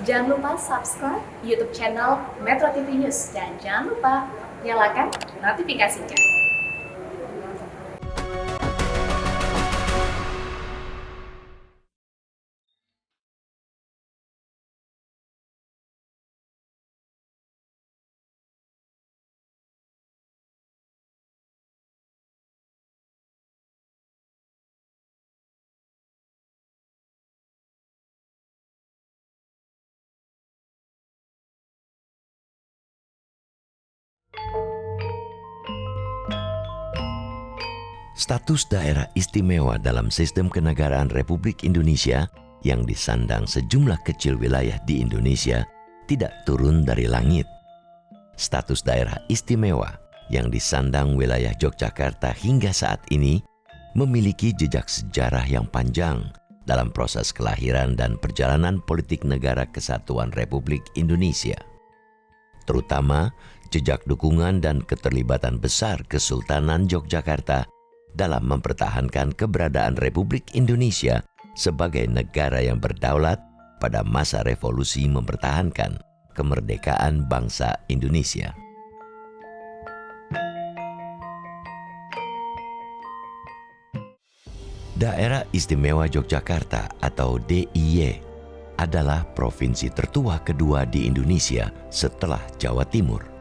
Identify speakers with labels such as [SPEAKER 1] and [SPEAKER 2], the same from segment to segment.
[SPEAKER 1] Jangan lupa subscribe YouTube channel Metro TV News dan jangan lupa nyalakan notifikasinya.
[SPEAKER 2] Status daerah istimewa dalam sistem kenegaraan Republik Indonesia yang disandang sejumlah kecil wilayah di Indonesia tidak turun dari langit. Status daerah istimewa yang disandang wilayah Yogyakarta hingga saat ini memiliki jejak sejarah yang panjang dalam proses kelahiran dan perjalanan politik negara kesatuan Republik Indonesia. Terutama jejak dukungan dan keterlibatan besar Kesultanan Yogyakarta dalam mempertahankan keberadaan Republik Indonesia sebagai negara yang berdaulat pada masa revolusi mempertahankan kemerdekaan bangsa Indonesia. Daerah Istimewa Yogyakarta atau DIY adalah provinsi tertua kedua di Indonesia setelah Jawa Timur.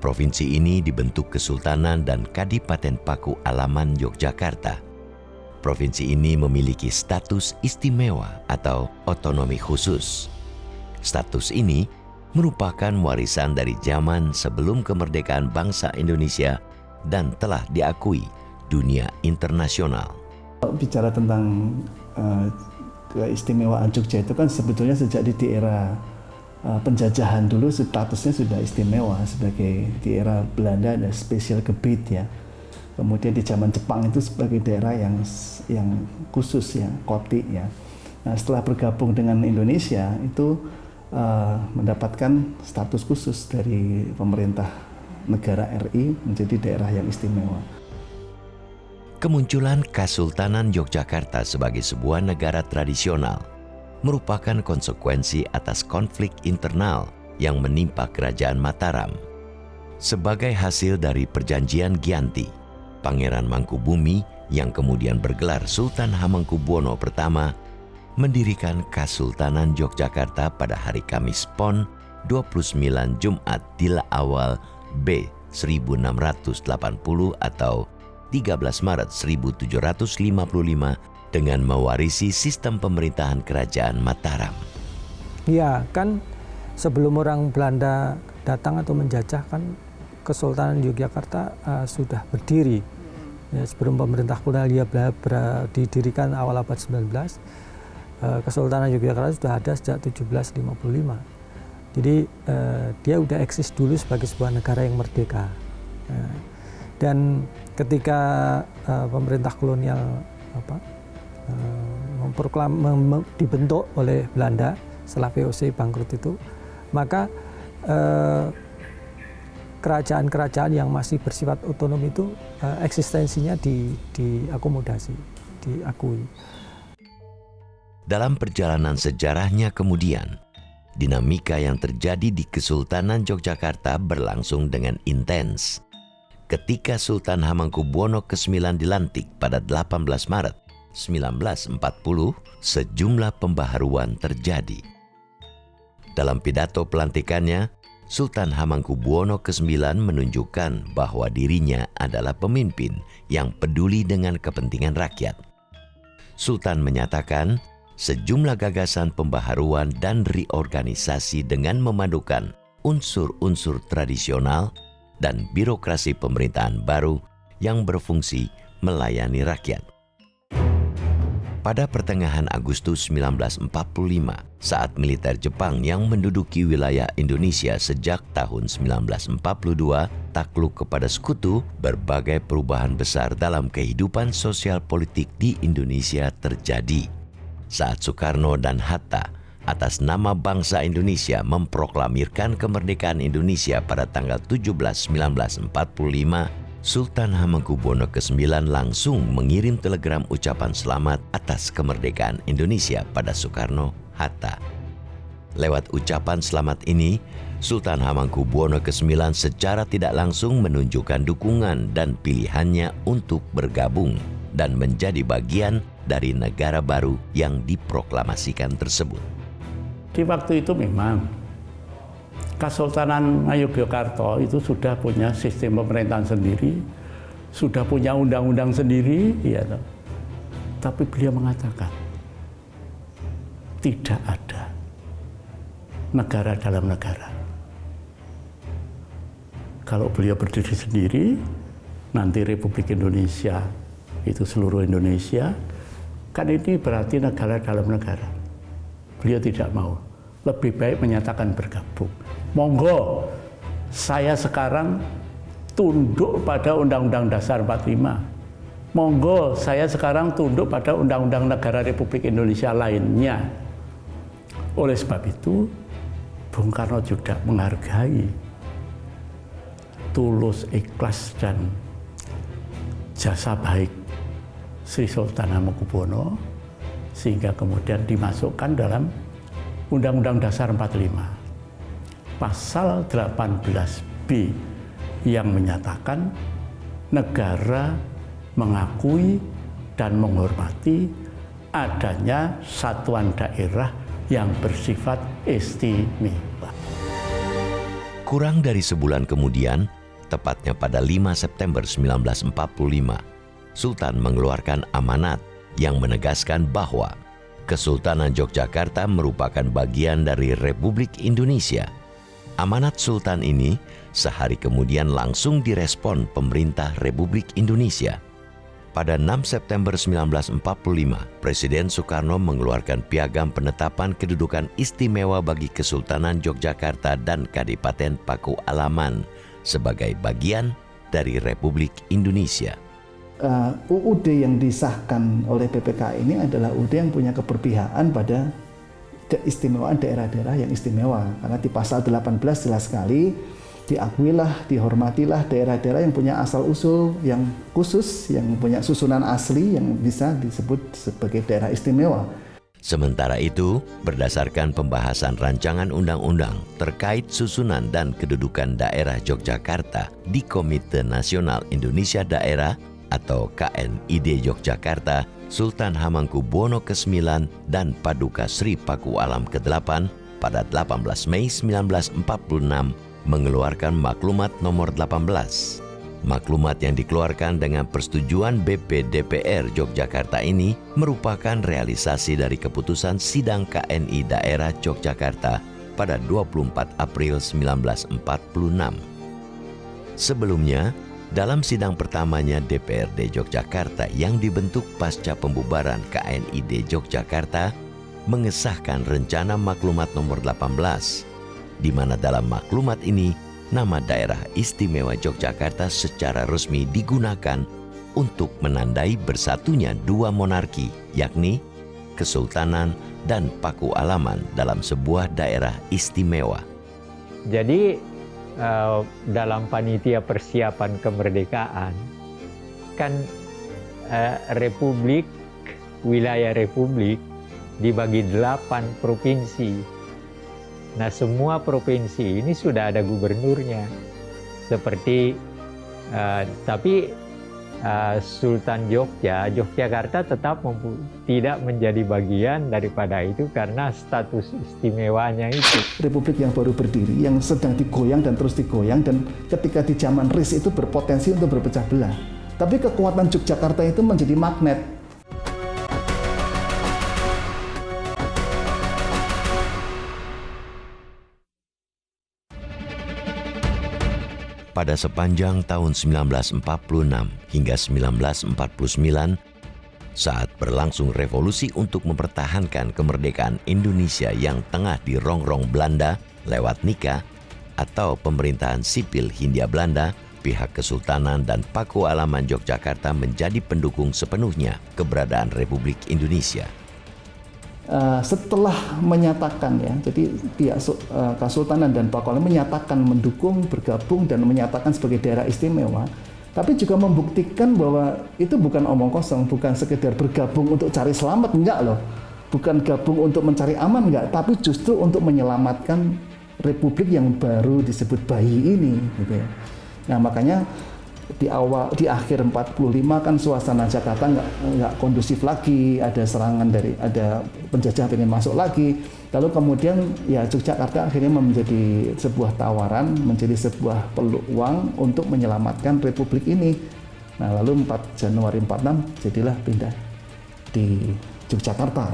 [SPEAKER 2] Provinsi ini dibentuk Kesultanan dan Kadipaten Paku Alaman Yogyakarta. Provinsi ini memiliki status istimewa atau otonomi khusus. Status ini merupakan warisan dari zaman sebelum kemerdekaan bangsa Indonesia dan telah diakui dunia internasional.
[SPEAKER 3] Bicara tentang keistimewaan Jogja itu kan sebetulnya sejak di era penjajahan dulu statusnya sudah istimewa sebagai di era Belanda ada special gebied ya. Kemudian di zaman Jepang itu sebagai daerah yang khusus ya, koti ya. Nah, setelah bergabung dengan Indonesia itu mendapatkan status khusus dari pemerintah negara RI menjadi daerah yang istimewa.
[SPEAKER 2] Kemunculan Kesultanan Yogyakarta sebagai sebuah negara tradisional merupakan konsekuensi atas konflik internal yang menimpa Kerajaan Mataram. Sebagai hasil dari Perjanjian Giyanti, Pangeran Mangkubumi yang kemudian bergelar Sultan Hamengkubuwono I mendirikan Kesultanan Yogyakarta pada hari Kamis Pon 29 Jumat Dila Awal B 1680 atau 13 Maret 1755 dengan mewarisi sistem pemerintahan Kerajaan Mataram.
[SPEAKER 4] Iya, kan sebelum orang Belanda datang atau menjajah kan Kesultanan Yogyakarta sudah berdiri. Ya, sebelum pemerintah kolonial didirikan awal abad 19, Kesultanan Yogyakarta sudah ada sejak 1755. Jadi dia udah eksis dulu sebagai sebuah negara yang merdeka. Dan ketika pemerintah kolonial dibentuk oleh Belanda setelah VOC bangkrut itu, maka kerajaan-kerajaan yang masih bersifat otonom itu eksistensinya diakomodasi, diakui.
[SPEAKER 2] Dalam perjalanan sejarahnya kemudian, dinamika yang terjadi di Kesultanan Yogyakarta berlangsung dengan intens. Ketika Sultan Hamengkubuwono ke-9 dilantik pada 18 Maret 1940, sejumlah pembaharuan terjadi. Dalam pidato pelantikannya, Sultan Hamengkubuwono ke-9 menunjukkan bahwa dirinya adalah pemimpin yang peduli dengan kepentingan rakyat. Sultan menyatakan sejumlah gagasan pembaharuan dan reorganisasi dengan memadukan unsur-unsur tradisional dan birokrasi pemerintahan baru yang berfungsi melayani rakyat. Pada pertengahan Agustus 1945, saat militer Jepang yang menduduki wilayah Indonesia sejak tahun 1942 takluk kepada sekutu, berbagai perubahan besar dalam kehidupan sosial politik di Indonesia terjadi. Saat Soekarno dan Hatta atas nama bangsa Indonesia memproklamirkan kemerdekaan Indonesia pada tanggal 17/1945, Sultan Hamengkubuwono ke-9 langsung mengirim telegram ucapan selamat atas kemerdekaan Indonesia pada Soekarno, Hatta. Lewat ucapan selamat ini, Sultan Hamengkubuwono ke-9 secara tidak langsung menunjukkan dukungan dan pilihannya untuk bergabung dan menjadi bagian dari negara baru yang diproklamasikan tersebut.
[SPEAKER 5] Di waktu itu memang Kesultanan Ngayogyakarta itu sudah punya sistem pemerintahan sendiri, sudah punya undang-undang sendiri, ya. Tapi beliau mengatakan tidak ada negara dalam negara. Kalau beliau berdiri sendiri, nanti Republik Indonesia itu seluruh Indonesia, kan ini berarti negara dalam negara. Beliau tidak mau, lebih baik menyatakan bergabung. Monggo, saya sekarang tunduk pada Undang-Undang Dasar 45. Monggo, saya sekarang tunduk pada Undang-Undang Negara Republik Indonesia lainnya. Oleh sebab itu, Bung Karno juga menghargai tulus, ikhlas, dan jasa baik Sri Sultan Hamengkubuwono, sehingga kemudian dimasukkan dalam Undang-Undang Dasar 45. Pasal 18B yang menyatakan negara mengakui dan menghormati adanya satuan daerah yang bersifat istimewa.
[SPEAKER 2] Kurang dari sebulan kemudian, tepatnya pada 5 September 1945, Sultan mengeluarkan amanat yang menegaskan bahwa Kesultanan Yogyakarta merupakan bagian dari Republik Indonesia. Amanat Sultan ini sehari kemudian langsung direspon pemerintah Republik Indonesia. Pada 6 September 1945, Presiden Soekarno mengeluarkan piagam penetapan kedudukan istimewa bagi Kesultanan Yogyakarta dan Kadipaten Pakualaman sebagai bagian dari Republik Indonesia.
[SPEAKER 3] UUD yang disahkan oleh PPK ini adalah UUD yang punya keberpihakan pada keistimewaan daerah-daerah yang istimewa. Karena di pasal 18 jelas sekali, diakuilah, dihormatilah daerah-daerah yang punya asal-usul yang khusus, yang punya susunan asli yang bisa disebut sebagai daerah istimewa.
[SPEAKER 2] Sementara itu, berdasarkan pembahasan rancangan undang-undang terkait susunan dan kedudukan daerah Yogyakarta di Komite Nasional Indonesia Daerah atau KNID Yogyakarta, Sultan Hamengkubuwono ke-9 dan Paduka Sri Pakualam ke-8 pada 18 Mei 1946 mengeluarkan maklumat nomor 18. Maklumat yang dikeluarkan dengan persetujuan BPDPR Yogyakarta ini merupakan realisasi dari keputusan Sidang KNI Daerah Yogyakarta pada 24 April 1946. Sebelumnya, dalam sidang pertamanya DPRD Yogyakarta yang dibentuk pasca pembubaran KNID Yogyakarta mengesahkan rencana maklumat nomor 18, di mana dalam maklumat ini nama daerah istimewa Yogyakarta secara resmi digunakan untuk menandai bersatunya dua monarki, yakni Kesultanan dan Pakualaman dalam sebuah daerah istimewa.
[SPEAKER 6] Jadi dalam panitia persiapan kemerdekaan kan republik, wilayah republik dibagi 8 provinsi. Nah, semua provinsi ini sudah ada gubernurnya. Seperti tapi Sultan Yogyakarta tetap tidak menjadi bagian daripada itu karena status istimewanya itu.
[SPEAKER 3] Republik yang baru berdiri, yang sedang digoyang dan terus digoyang, dan ketika di zaman RIS itu berpotensi untuk berpecah belah. Tapi kekuatan Yogyakarta itu menjadi magnet.
[SPEAKER 2] Pada sepanjang tahun 1946 hingga 1949, saat berlangsung revolusi untuk mempertahankan kemerdekaan Indonesia yang tengah dirongrong Belanda lewat nikah atau pemerintahan sipil Hindia Belanda, pihak Kesultanan dan Pakualaman Yogyakarta menjadi pendukung sepenuhnya keberadaan Republik Indonesia.
[SPEAKER 3] Setelah menyatakan, ya, jadi pihak Kesultanan dan Pakualaman menyatakan mendukung, bergabung, dan menyatakan sebagai daerah istimewa, tapi juga membuktikan bahwa itu bukan omong kosong, bukan sekedar bergabung untuk cari selamat, enggak loh. bukan gabung untuk mencari aman enggak, tapi justru untuk menyelamatkan republik yang baru disebut bayi ini gitu ya. Nah, makanya di akhir 45 kan suasana Jakarta nggak kondusif lagi, ada serangan ada penjajah pengen masuk lagi. Lalu kemudian ya Yogyakarta akhirnya menjadi sebuah tawaran, menjadi sebuah peluang untuk menyelamatkan republik ini. Nah, lalu 4 Januari 46 jadilah pindah di Yogyakarta,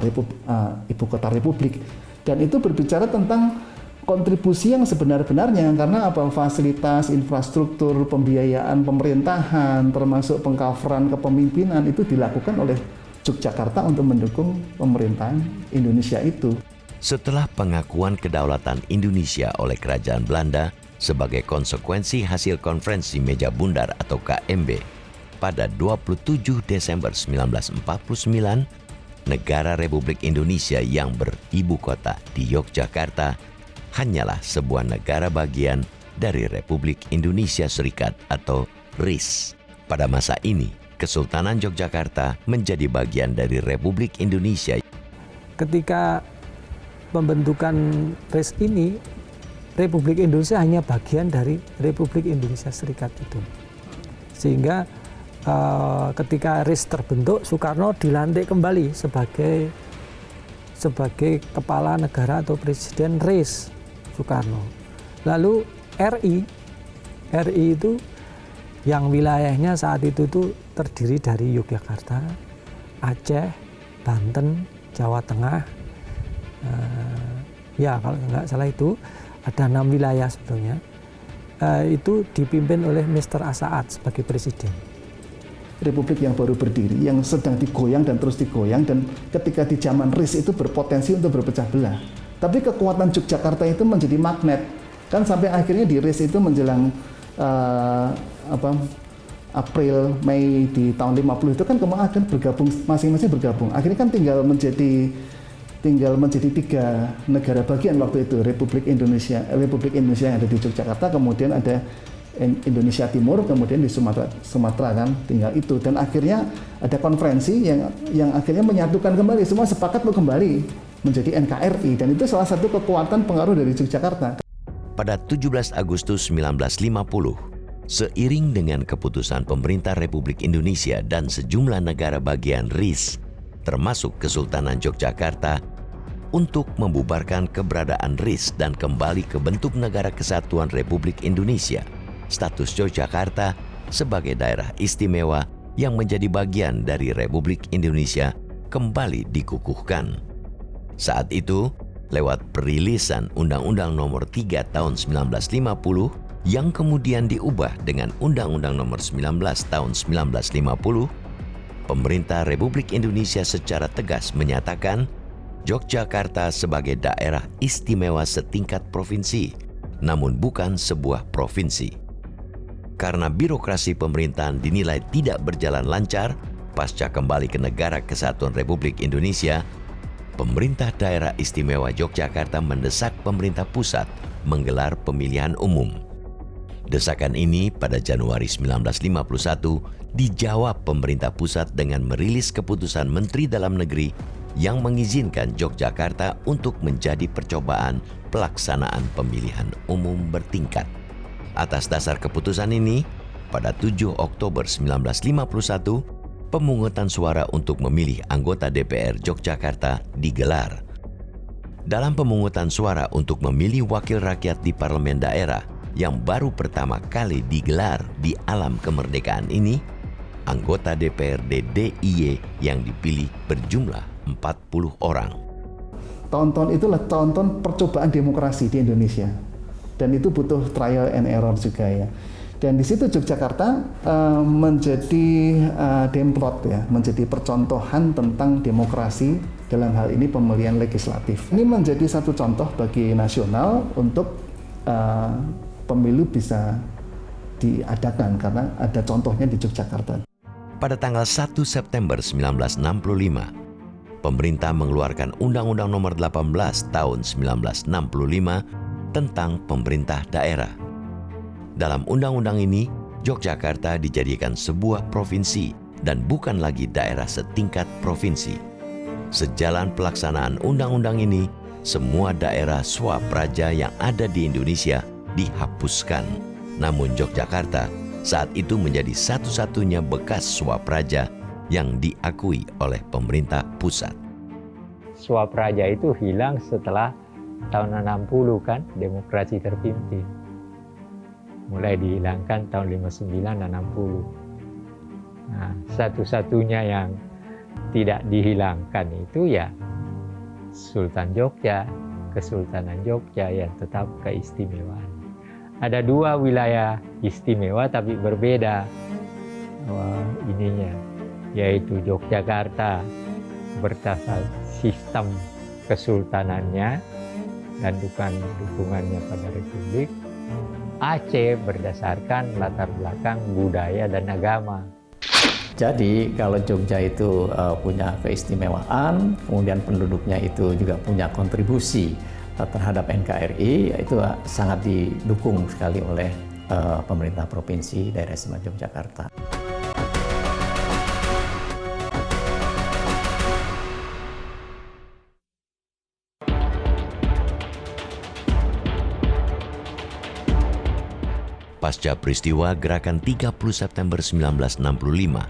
[SPEAKER 3] ibu kota republik. Dan itu berbicara tentang kontribusi yang sebenar-benarnya, karena apa, fasilitas, infrastruktur, pembiayaan pemerintahan, termasuk pengcoveran kepemimpinan itu dilakukan oleh Yogyakarta untuk mendukung pemerintahan Indonesia itu.
[SPEAKER 2] Setelah pengakuan kedaulatan Indonesia oleh Kerajaan Belanda sebagai konsekuensi hasil konferensi Meja Bundar atau KMB pada 27 Desember 1949, negara Republik Indonesia yang beribu kota di Yogyakarta hanyalah sebuah negara bagian dari Republik Indonesia Serikat atau RIS. Pada masa ini, Kesultanan Yogyakarta menjadi bagian dari Republik Indonesia.
[SPEAKER 4] Ketika pembentukan RIS ini, Republik Indonesia hanya bagian dari Republik Indonesia Serikat itu. Sehingga ketika RIS terbentuk, Soekarno dilantik kembali sebagai kepala negara atau presiden RIS. Soekarno. Lalu RI itu yang wilayahnya saat itu tuh terdiri dari Yogyakarta, Aceh, Banten, Jawa Tengah. Ya kalau nggak salah itu ada 6 wilayah sebetulnya. Itu dipimpin oleh Mr. Asaad sebagai presiden.
[SPEAKER 3] Republik yang baru berdiri, yang sedang digoyang dan terus digoyang, dan ketika di zaman RIS itu berpotensi untuk berpecah belah. Tapi kekuatan Yogyakarta itu menjadi magnet, kan sampai akhirnya di RIS itu menjelang April, Mei di tahun 50 itu kan kemudian bergabung, masing-masing bergabung. Akhirnya kan tinggal menjadi 3 negara bagian waktu itu, Republik Indonesia yang ada di Yogyakarta, kemudian ada Indonesia Timur, kemudian di Sumatera kan tinggal itu, dan akhirnya ada konferensi yang akhirnya menyatukan kembali, semua sepakat untuk kembali menjadi NKRI, dan itu salah satu kekuatan pengaruh dari Yogyakarta.
[SPEAKER 2] Pada 17 Agustus 1950, seiring dengan keputusan pemerintah Republik Indonesia dan sejumlah negara bagian RIS, termasuk Kesultanan Yogyakarta, untuk membubarkan keberadaan RIS dan kembali ke bentuk Negara Kesatuan Republik Indonesia, status Yogyakarta sebagai daerah istimewa yang menjadi bagian dari Republik Indonesia kembali dikukuhkan. Saat itu, lewat perilisan Undang-Undang Nomor 3 Tahun 1950 yang kemudian diubah dengan Undang-Undang Nomor 19 Tahun 1950, pemerintah Republik Indonesia secara tegas menyatakan Yogyakarta sebagai daerah istimewa setingkat provinsi, namun bukan sebuah provinsi. Karena birokrasi pemerintahan dinilai tidak berjalan lancar pasca kembali ke Negara Kesatuan Republik Indonesia, pemerintah daerah istimewa Yogyakarta mendesak pemerintah pusat menggelar pemilihan umum. Desakan ini pada Januari 1951 dijawab pemerintah pusat dengan merilis keputusan Menteri Dalam Negeri yang mengizinkan Yogyakarta untuk menjadi percobaan pelaksanaan pemilihan umum bertingkat. Atas dasar keputusan ini, pada 7 Oktober 1951, pemungutan suara untuk memilih anggota DPR Yogyakarta digelar. Dalam pemungutan suara untuk memilih wakil rakyat di parlemen daerah yang baru pertama kali digelar di alam kemerdekaan ini, anggota DPRD DIY yang dipilih berjumlah 40 orang.
[SPEAKER 3] Tahun-tahun itulah tahun-tahun percobaan demokrasi di Indonesia, dan itu butuh trial and error juga ya. Dan di situ Yogyakarta menjadi demplot ya, menjadi percontohan tentang demokrasi dalam hal ini pemilihan legislatif. Ini menjadi satu contoh bagi nasional untuk pemilu bisa diadakan karena ada contohnya di Yogyakarta.
[SPEAKER 2] Pada tanggal 1 September 1965, pemerintah mengeluarkan Undang-Undang Nomor 18 Tahun 1965 tentang pemerintah daerah. Dalam undang-undang ini, Yogyakarta dijadikan sebuah provinsi dan bukan lagi daerah setingkat provinsi. Sejalan pelaksanaan undang-undang ini, semua daerah swapraja yang ada di Indonesia dihapuskan. Namun Yogyakarta saat itu menjadi satu-satunya bekas swapraja yang diakui oleh pemerintah pusat.
[SPEAKER 6] Swapraja itu hilang setelah tahun 60 kan, demokrasi terpimpin. Mulai dihilangkan tahun 59 dan 60. Nah, satu-satunya yang tidak dihilangkan itu ya Sultan Jogja, Kesultanan Jogja yang tetap keistimewaan. Ada 2 wilayah istimewa tapi berbeda yaitu Yogyakarta berdasar sistem kesultanannya dan dukungannya pada Republik. Aceh berdasarkan latar belakang budaya dan agama.
[SPEAKER 5] Jadi kalau Jogja itu punya keistimewaan, kemudian penduduknya itu juga punya kontribusi terhadap NKRI, itu sangat didukung sekali oleh pemerintah provinsi daerah istimewa Yogyakarta.
[SPEAKER 2] Pasca peristiwa Gerakan 30 September 1965,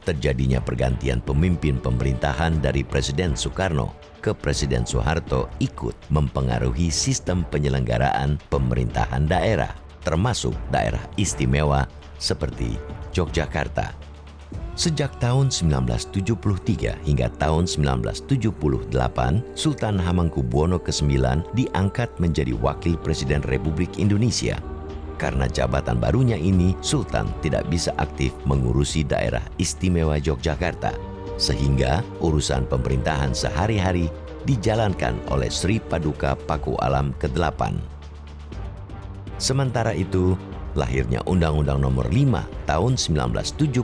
[SPEAKER 2] terjadinya pergantian pemimpin pemerintahan dari Presiden Soekarno ke Presiden Soeharto ikut mempengaruhi sistem penyelenggaraan pemerintahan daerah, termasuk daerah istimewa seperti Yogyakarta. Sejak tahun 1973 hingga tahun 1978, Sultan Hamengkubuwono ke-9 diangkat menjadi Wakil Presiden Republik Indonesia. Karena jabatan barunya ini, Sultan tidak bisa aktif mengurusi daerah istimewa Yogyakarta, sehingga urusan pemerintahan sehari-hari dijalankan oleh Sri Paduka Paku Alam ke-8. Sementara itu, lahirnya Undang-Undang Nomor 5 Tahun 1974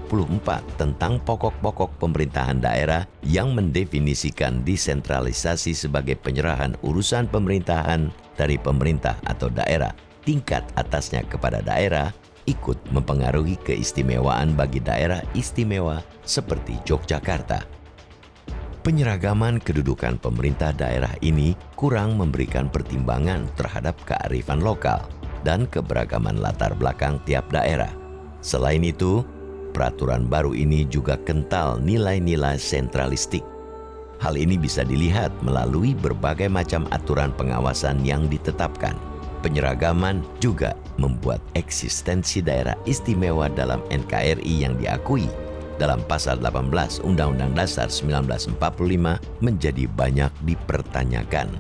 [SPEAKER 2] tentang pokok-pokok pemerintahan daerah yang mendefinisikan desentralisasi sebagai penyerahan urusan pemerintahan dari pemerintah atau daerah tingkat atasnya kepada daerah, ikut mempengaruhi keistimewaan bagi daerah istimewa seperti Yogyakarta. Penyeragaman kedudukan pemerintah daerah ini kurang memberikan pertimbangan terhadap kearifan lokal dan keberagaman latar belakang tiap daerah. Selain itu, peraturan baru ini juga kental nilai-nilai sentralistik. Hal ini bisa dilihat melalui berbagai macam aturan pengawasan yang ditetapkan. Penyeragaman juga membuat eksistensi daerah istimewa dalam NKRI yang diakui dalam pasal 18 Undang-Undang Dasar 1945 menjadi banyak dipertanyakan.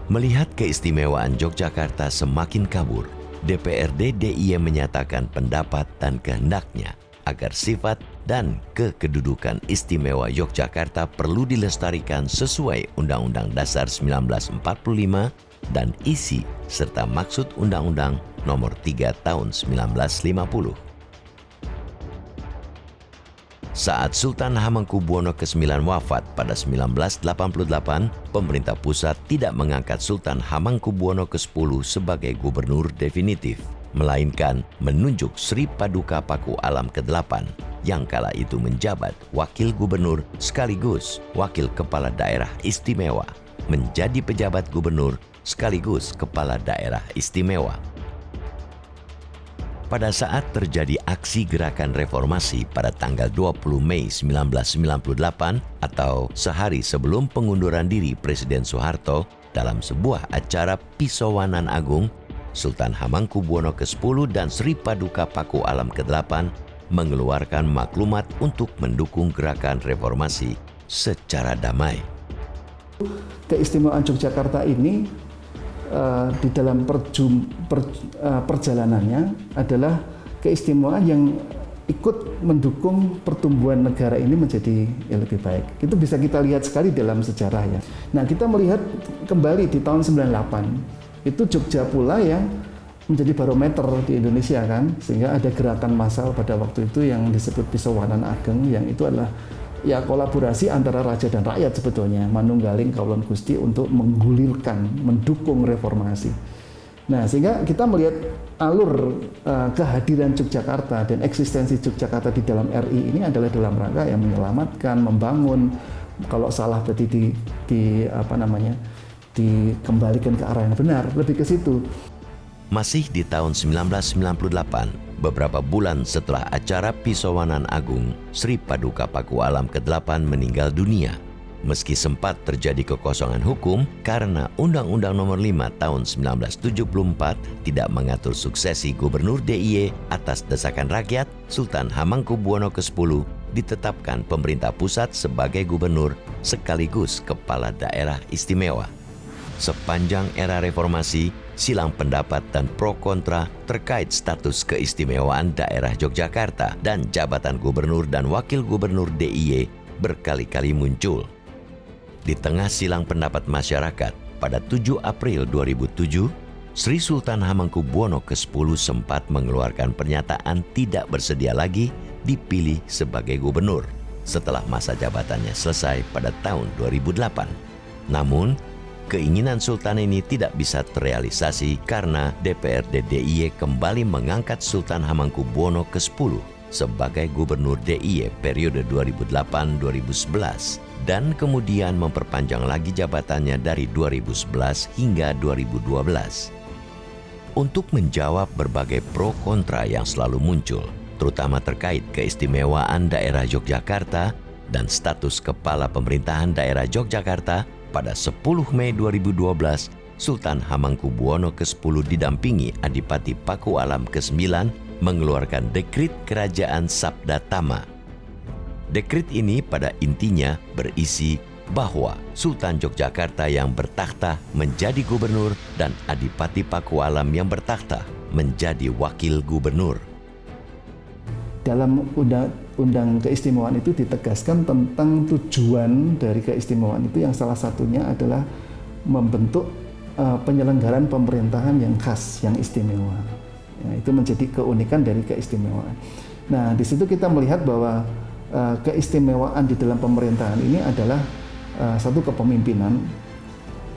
[SPEAKER 2] Melihat keistimewaan Yogyakarta semakin kabur, DPRD DIY menyatakan pendapat dan kehendaknya agar sifat dan kekedudukan istimewa Yogyakarta perlu dilestarikan sesuai Undang-Undang Dasar 1945 dan isi serta maksud Undang-Undang Nomor 3 Tahun 1950. Saat Sultan Hamengkubuwono ke-9 wafat pada 1988, pemerintah pusat tidak mengangkat Sultan Hamengkubuwono ke-10 sebagai gubernur definitif, melainkan menunjuk Sri Paduka Paku Alam ke-8 yang kala itu menjabat wakil gubernur sekaligus wakil kepala daerah istimewa, menjadi pejabat gubernur sekaligus kepala daerah istimewa. Pada saat terjadi aksi gerakan reformasi pada tanggal 20 Mei 1998 atau sehari sebelum pengunduran diri Presiden Soeharto, dalam sebuah acara Pisowanan Agung, Sultan Hamengkubuwono ke-10 dan Sri Paduka Paku Alam ke-8 mengeluarkan maklumat untuk mendukung gerakan reformasi secara damai.
[SPEAKER 3] Keistimewaan Yogyakarta ini di dalam perjalanannya adalah keistimewaan yang ikut mendukung pertumbuhan negara ini menjadi lebih baik. Itu bisa kita lihat sekali dalam sejarah ya. Nah, kita melihat kembali di tahun 98, itu Jogja pula yang menjadi barometer di Indonesia kan, sehingga ada gerakan massal pada waktu itu yang disebut Pisowanan Ageng, yang itu adalah ya kolaborasi antara raja dan rakyat sebetulnya, manunggaling Kaulon Gusti untuk menggulirkan, mendukung reformasi. Nah, sehingga kita melihat alur kehadiran Yogyakarta dan eksistensi Yogyakarta di dalam RI ini adalah dalam rangka yang menyelamatkan, membangun, Kalau salah berarti dikembalikan ke arah yang benar, lebih ke situ.
[SPEAKER 2] Masih di tahun 1998, beberapa bulan setelah acara Pisowanan Agung, Sri Paduka Paku Alam ke-8 meninggal dunia. Meski sempat terjadi kekosongan hukum karena Undang-Undang Nomor 5 Tahun 1974 tidak mengatur suksesi Gubernur DIY atas desakan rakyat, Sultan Hamengkubuwono ke-10 ditetapkan pemerintah pusat sebagai gubernur sekaligus kepala daerah istimewa. Sepanjang era reformasi, silang pendapat dan pro kontra terkait status keistimewaan daerah Yogyakarta dan jabatan gubernur dan wakil gubernur DIY berkali-kali muncul. Di tengah silang pendapat masyarakat, pada 7 April 2007, Sri Sultan Hamengkubuwono ke-10 sempat mengeluarkan pernyataan tidak bersedia lagi dipilih sebagai gubernur setelah masa jabatannya selesai pada tahun 2008. Namun, keinginan Sultan ini tidak bisa terrealisasi karena DPRD DIY kembali mengangkat Sultan Hamengkubuwono ke-10 sebagai gubernur DIY periode 2008-2011 dan kemudian memperpanjang lagi jabatannya dari 2011 hingga 2012. Untuk menjawab berbagai pro kontra yang selalu muncul, terutama terkait keistimewaan daerah Yogyakarta dan status kepala pemerintahan daerah Yogyakarta, pada 10 Mei 2012, Sultan Hamengkubuwono ke-10 didampingi Adipati Paku Alam ke-9 mengeluarkan dekrit Kerajaan Sabda Tama. Dekrit ini pada intinya berisi bahwa Sultan Yogyakarta yang bertakhta menjadi gubernur dan Adipati Paku Alam yang bertakhta menjadi wakil gubernur.
[SPEAKER 3] Dalam undang keistimewaan itu ditegaskan tentang tujuan dari keistimewaan itu, yang salah satunya adalah membentuk penyelenggaraan pemerintahan yang khas, yang istimewa. Ya, itu menjadi keunikan dari keistimewaan. Nah, di situ kita melihat bahwa keistimewaan di dalam pemerintahan ini adalah satu kepemimpinan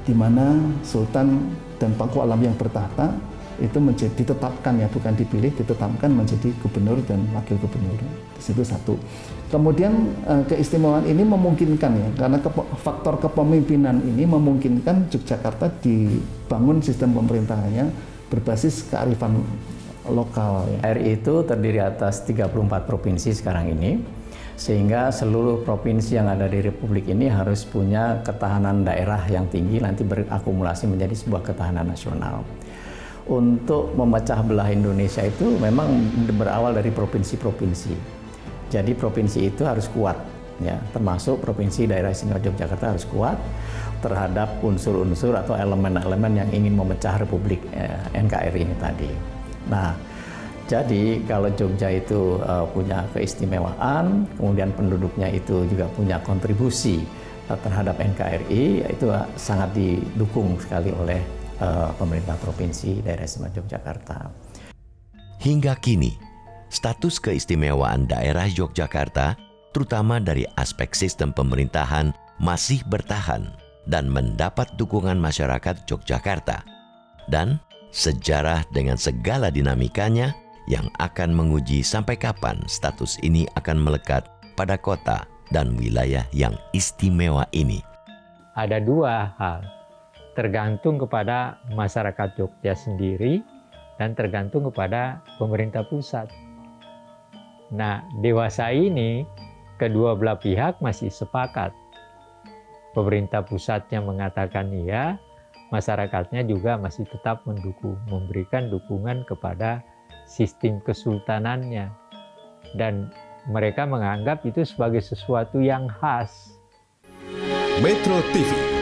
[SPEAKER 3] di mana Sultan dan Paku Alam yang bertahta itu ditetapkan, ya, bukan dipilih, ditetapkan menjadi gubernur dan wakil gubernur. Di situ satu. Kemudian keistimewaan ini memungkinkan, ya, karena faktor kepemimpinan ini memungkinkan Yogyakarta dibangun sistem pemerintahannya berbasis kearifan lokal. Ya.
[SPEAKER 7] RI itu terdiri atas 34 provinsi sekarang ini, sehingga seluruh provinsi yang ada di Republik ini harus punya ketahanan daerah yang tinggi, nanti berakumulasi menjadi sebuah ketahanan nasional. Untuk memecah belah Indonesia itu memang berawal dari provinsi-provinsi. Jadi provinsi itu harus kuat, ya, termasuk provinsi daerah istimewa Yogyakarta harus kuat terhadap unsur-unsur atau elemen-elemen yang ingin memecah Republik NKRI ini tadi. Nah, jadi kalau Jogja itu punya keistimewaan, kemudian penduduknya itu juga punya kontribusi terhadap NKRI, itu sangat didukung sekali oleh pemerintah provinsi daerah istimewa Yogyakarta.
[SPEAKER 2] Hingga kini, status keistimewaan daerah Yogyakarta, terutama dari aspek sistem pemerintahan, masih bertahan dan mendapat dukungan masyarakat Yogyakarta. Dan sejarah dengan segala dinamikanya yang akan menguji sampai kapan status ini akan melekat pada kota dan wilayah yang istimewa ini.
[SPEAKER 6] Ada dua hal, tergantung kepada masyarakat Jogja sendiri dan tergantung kepada pemerintah pusat. Nah, dewasa ini kedua belah pihak masih sepakat. Pemerintah pusatnya mengatakan iya, masyarakatnya juga masih tetap mendukung, memberikan dukungan kepada sistem kesultanannya, dan mereka menganggap itu sebagai sesuatu yang khas.
[SPEAKER 8] Metro TV